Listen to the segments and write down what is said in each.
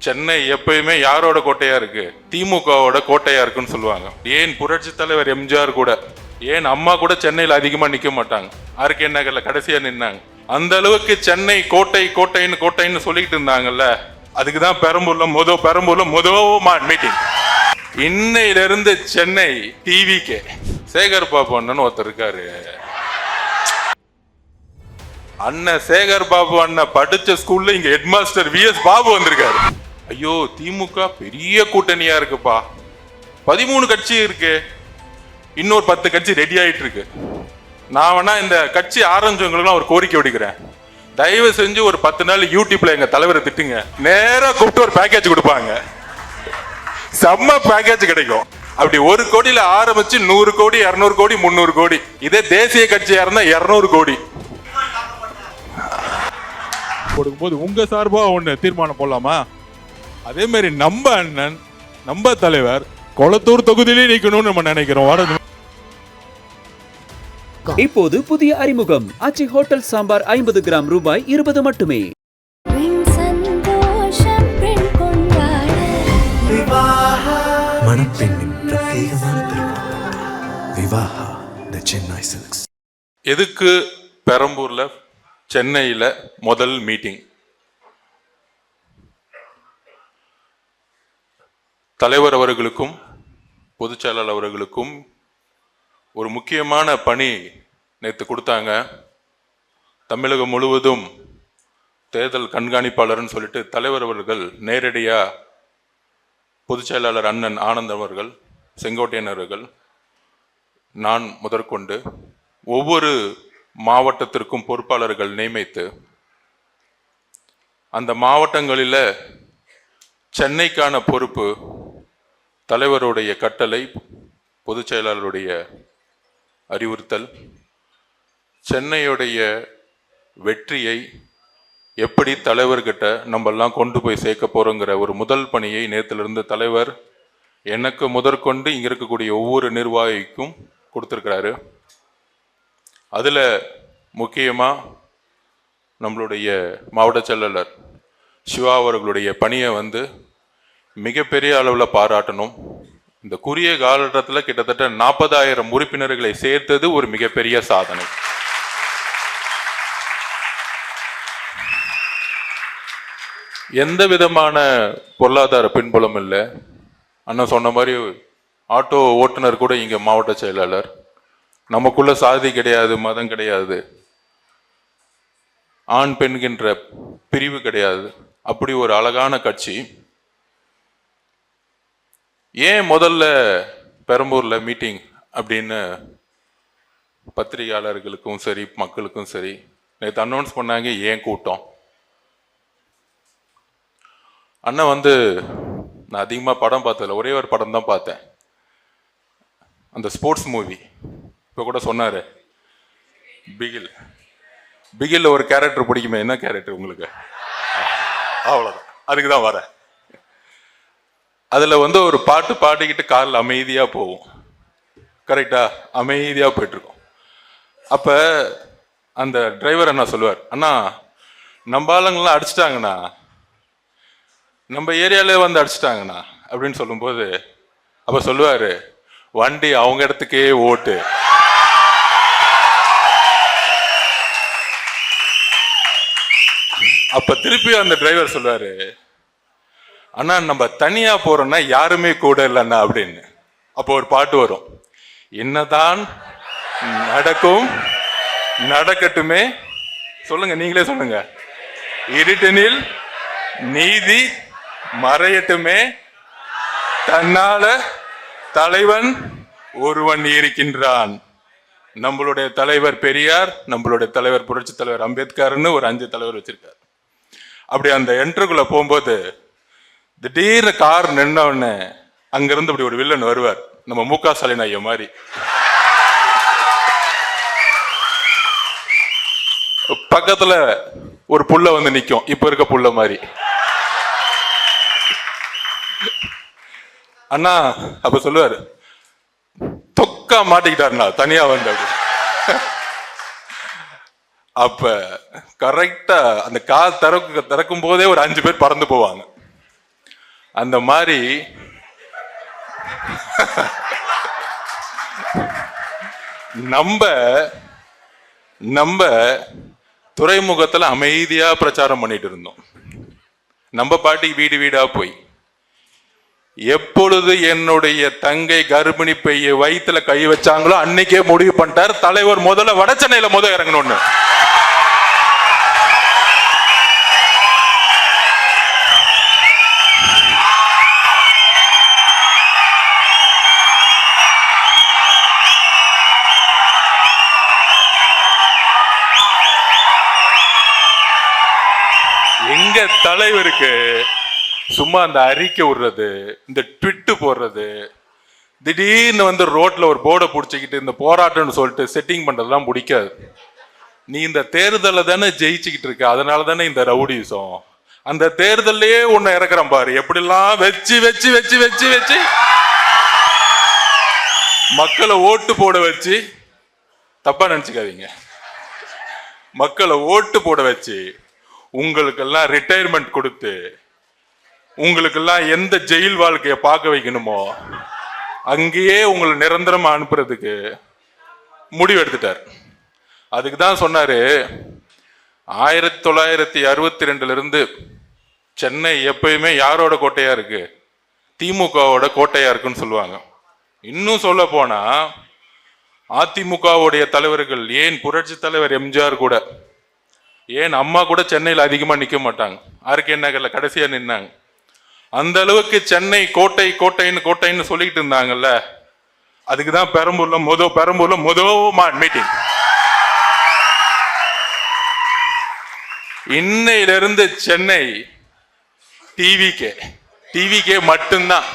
சென்னை எப்பயுமே யாரோட கோட்டையா இருக்கு? திமுகவோட கோட்டையா இருக்குன்னு சொல்லுவாங்க. ஏன் புரட்சி தலைவர் எம்ஜிஆர் கூட, ஏன் அம்மா கூட சென்னையில் அதிகமா நிக்க மாட்டாங்க, ஆர்கே நகர்ல கடைசியா நின்னாங்க. அந்த அளவுக்கு சென்னை கோட்டை கோட்டைன்னு சொல்லிட்டு இருந்தாங்கல்ல. அதுக்குதான் பெரம்பூர்ல மீட்டிங். இன்னையில இருந்து சென்னை டிவிக்கு சேகர் பாபு அண்ணன் ஒருத்தர் இருக்காரு. அண்ணன் சேகர் பாபு அண்ணன் படிச்ச ஸ்கூல்ல இங்க ஹெட்மாஸ்டர் VS பாபு வந்திருக்காரு. ஐயோ, திமுக பெரிய கூட்டணியா இருக்குப்பா, 13 கட்சி இருக்கு, இன்னொரு 10 கட்சி ரெடி ஆயிட்டு இருக்கு. நான் வேணா இந்த கட்சி ஆரம்பிச்சவங்களுக்கு ஒரு கோரிக்கை விடுக்கிறேன். தயவு செஞ்சு ஒரு 10 நாள் யூடியூப்ல எங்க தலைவரை திட்டுங்க. நேரா கூப்பிட்டு ஒரு பேக்கேஜ் கொடுப்பாங்க, செம்ம பேக்கேஜ் கிடைக்கும். அப்படி 1 கோடியில ஆரம்பிச்சு 100 கோடி 200 கோடி 300 கோடி. இதே தேசிய கட்சியா இருந்தா 200 கோடி கொடுக்கும்போது உங்க சார்பா ஒண்ணு தீர்மானம் போடலாமா? அதே மாதிரி நம்ம அண்ணன், நம்ம தலைவர் கொளத்தூர் தொகுதியிலே நிக்கணும்னு நம்ம நினைக்கிறோம். இப்போது புதிய அறிமுகம் ஆச்சி ஹோட்டல் சாம்பார் 50 கிராம் ரூபாய் 20 மட்டுமே. மணப்பெண்ணின் பிரத்யேகமான திருமணம் விவாஹா தி சென்னை சில்க்ஸ். எதுக்கு பெரம்பூர்ல சென்னையில முதல் மீட்டிங்? தலைவர் அவர்களுக்கும் பொதுச் செயலாளர் அவர்களுக்கும் ஒரு முக்கியமான பணி நேற்று கொடுத்தாங்க. தமிழகம் முழுவதும் தேர்தல் கண்காணிப்பாளர்னு சொல்லிட்டு தலைவர் அவர்கள் நேரடியாக பொதுச் செயலாளர் அண்ணன் ஆனந்த் அவர்கள், செங்கோட்டையன் அவர்கள், நான் முதற்கொண்டு ஒவ்வொரு மாவட்டத்திற்கும் பொறுப்பாளர்கள் நியமித்து அந்த மாவட்டங்களில் சென்னைக்கான பொறுப்பு தலைவருடைய கட்டளை, பொதுச் செயலாளருடைய அறிவுறுத்தல், சென்னையுடைய வெற்றியை எப்படி தலைவர்கிட்ட நம்மெல்லாம் கொண்டு போய் சேர்க்க போறோங்கிற ஒரு முதல் பணியை நேற்றிலிருந்து தலைவர் எனக்கு முதற்கொண்டு இங்கே இருக்கக்கூடிய ஒவ்வொரு நிர்வாகிக்கும் கொடுத்துருக்கிறாரு. அதில் முக்கியமாக நம்மளுடைய மாவட்ட செயலாளர் சிவா அவர்களுடைய பணியை மிகப்பெரிய அளவில் பாராட்டணும். இந்த குறுகிய காலகட்டத்தில் கிட்டத்தட்ட 40,000 உறுப்பினர்களை சேர்த்தது ஒரு மிகப்பெரிய சாதனை. எந்த விதமான பொருளாதார பின்புலம் இல்லை. அண்ணன் சொன்ன மாதிரி ஆட்டோ ஓட்டுநர் கூட இங்கே மாவட்ட செயலாளர். நமக்குள்ள சாதி கிடையாது, மதம் கிடையாது, ஆண் பெண்கின்ற பிரிவு கிடையாது. அப்படி ஒரு அழகான கட்சி. ஏன் முதல்ல பெரம்பூர்ல மீட்டிங் அப்படின்னு பத்திரிகையாளர்களுக்கும் சரி மக்களுக்கும் சரி நேற்று அனௌன்ஸ் பண்ணாங்க. ஏன் கூட்டம்? அண்ணன் நான் அதிகமாக படம் பார்த்ததில்ல, ஒரே ஒரு படம் தான் பார்த்தேன், அந்த ஸ்போர்ட்ஸ் மூவி. இப்போ கூட சொன்னார் பிகில் ஒரு கேரக்டர் பிடிக்குமே. என்ன கேரக்டர் உங்களுக்கு? அவ்வளோதான், அதுக்கு தான் வரேன். அதில் ஒரு பாட்டு பாடிக்கிட்டு காரில் அமைதியாக போவோம், கரெக்டா? அமைதியாக போயிட்டுருக்கோம். அப்போ அந்த டிரைவர் அண்ணா சொல்லுவார், அண்ணா நம்ம ஆளுங்கள்லாம் அடிச்சிட்டாங்கண்ணா, நம்ம ஏரியாலே அடிச்சிட்டாங்கண்ணா அப்படின்னு சொல்லும்போது அப்போ சொல்லுவார், வண்டி அவங்க இடத்துக்கே ஓட்டு. அப்ப திருப்பி அந்த டிரைவர் சொல்லுவாரு, அண்ணா நம்ம தனியா போறோம்னா யாருமே கூட இல்லைண்ணா அப்படின்னு. அப்போ ஒரு பாட்டு வரும், என்னதான் நடக்கும் நடக்கட்டுமே, சொல்லுங்க நீங்களே சொல்லுங்க, இருட்டனில் நீதி மறையட்டுமே, தன்னால தலைவன் ஒருவன் இருக்கின்றான். நம்மளுடைய தலைவர் பெரியார், நம்மளுடைய தலைவர் புரட்சி தலைவர் அம்பேத்கர்னு ஒரு 5 தலைவர் வச்சிருக்காரு. அப்படி அந்த என்ட்ருக்குள்ள போகும்போது திடீர்னு கார் நின்ன உடனே அங்கிருந்து அப்படி ஒரு வில்லன் வருவார், நம்ம முக ஸ்டாலின் ஐயா மாதிரி. பக்கத்துல ஒரு புள்ள நிக்கும், இப்ப இருக்க புள்ள மாதிரி. அண்ணா அப்ப சொல்லுவாரு, தொக்கா மாட்டிக்கிட்டாருண்ணா தனியா அப்ப கரெக்டா அந்த கார் திறக்கும் போதே ஒரு 5 பேர் பறந்து போவாங்க. அந்த மாதிரி நம்ம துறைமுகத்துல அமைதியா பிரச்சாரம் பண்ணிட்டு இருந்தோம். நம்ம பாட்டி வீடு வீடா போய் எப்பொழுது என்னுடைய தங்கை கர்ப்பிணி பைய வயிற்றுல கை வச்சாங்களோ அன்னைக்கே முடிவு பண்ணிட்டார் தலைவர் முதல்ல வட சென்னையில இறங்கணும்னு. எங்க தலைவருக்கு சும்மா அந்த அறிக்கை விடுறது, இந்த ட்விட்டு போடுறது, திடீர்னு ரோட்ல ஒரு போர்டை பிடிச்சிக்கிட்டு இந்த போராட்டம்னு சொல்லிட்டு செட்டிங் பண்றதுலாம் பிடிக்காது. நீ இந்த தேர்தலை தானே ஜெயிச்சுக்கிட்டு இருக்க, அதனால தானே இந்த ரவுடிசம். அந்த தேர்தலையே உன்னை இறக்குறான் பாரு, எப்படிலாம் வச்சு வச்சு வச்சு வச்சு வச்சு மக்களை ஓட்டு போட வச்சு, தப்பா நினைச்சுக்காதீங்க, மக்களை ஓட்டு போட வச்சு உங்களுக்கெல்லாம் ரிட்டையர்மெண்ட் கொடுத்து உங்களுக்கெல்லாம் எந்த ஜெயில் வாழ்க்கையை பார்க்க வைக்கணுமோ அங்கேயே உங்களை நிரந்தரமா அனுப்புறதுக்கு முடிவு எடுத்துட்டார். அதுக்கு தான் சொன்னாரு 1962 இருந்து சென்னை எப்பயுமே யாரோட கோட்டையா இருக்கு, திமுகவோட கோட்டையா இருக்குன்னு சொல்லுவாங்க. இன்னும் சொல்ல போனா அதிமுகவுடைய தலைவர்கள், ஏன் புரட்சி தலைவர் எம்ஜிஆர் கூட, ஏன் அம்மா கூட சென்னையில் அதிகமா நிக்க மாட்டாங்க, ஆர்கே நகர்ல கடைசியா நின்னாங்க. அந்த அளவுக்கு சென்னை கோட்டை கோட்டைன்னு சொல்லிட்டு இருந்தாங்கல்ல. அதுக்குதான் பெரம்பூர்ல மீட்டிங். இன்னையிலிருந்து சென்னை டிவிக்கே மட்டும்தான்.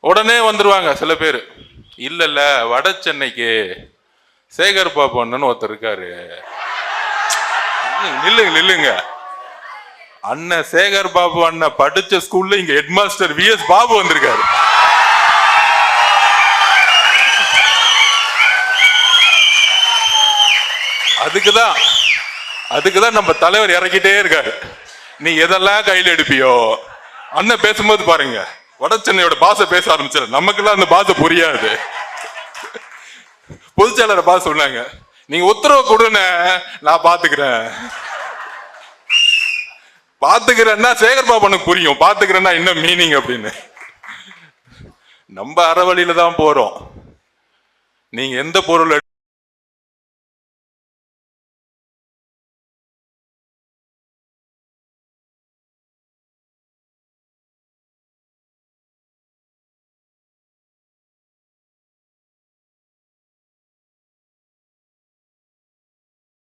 உடனே வந்துருவாங்க சில பேர், இல்ல வட சென்னைக்கு சேகர் பாபு அண்ணன் ஒருத்தர் இருக்காரு, நில்லுங்க. அண்ணன் சேகர் பாபு அண்ணன் படிச்ச ஸ்கூல்ல இங்க ஹெட்மாஸ்டர் VS பாபு வந்திருக்காரு. அதுக்குதான் நம்ம தலைவர் இறக்கிட்டே இருக்காரு. நீ எதெல்லாம் கையில் எடுப்பியோ, அண்ணன் பேசும்போது பாருங்க வட சென்னையோட பாச பேச ஆரம்பிச்சாரு. நமக்கெல்லாம் அந்த பாச புரியாது. பொதுச்செயலாளர் பாச சொன்னாங்க, நீங்க உத்தரவு கொடுன்னு நான் பாத்துக்கிறேன்னா சேகர் பாபனுக்கு புரியும், பாத்துக்கிறேன்னா என்ன மீனிங் அப்படின்னு. நம்ம அறவழியில தான் போறோம். நீங்க எந்த பொருள்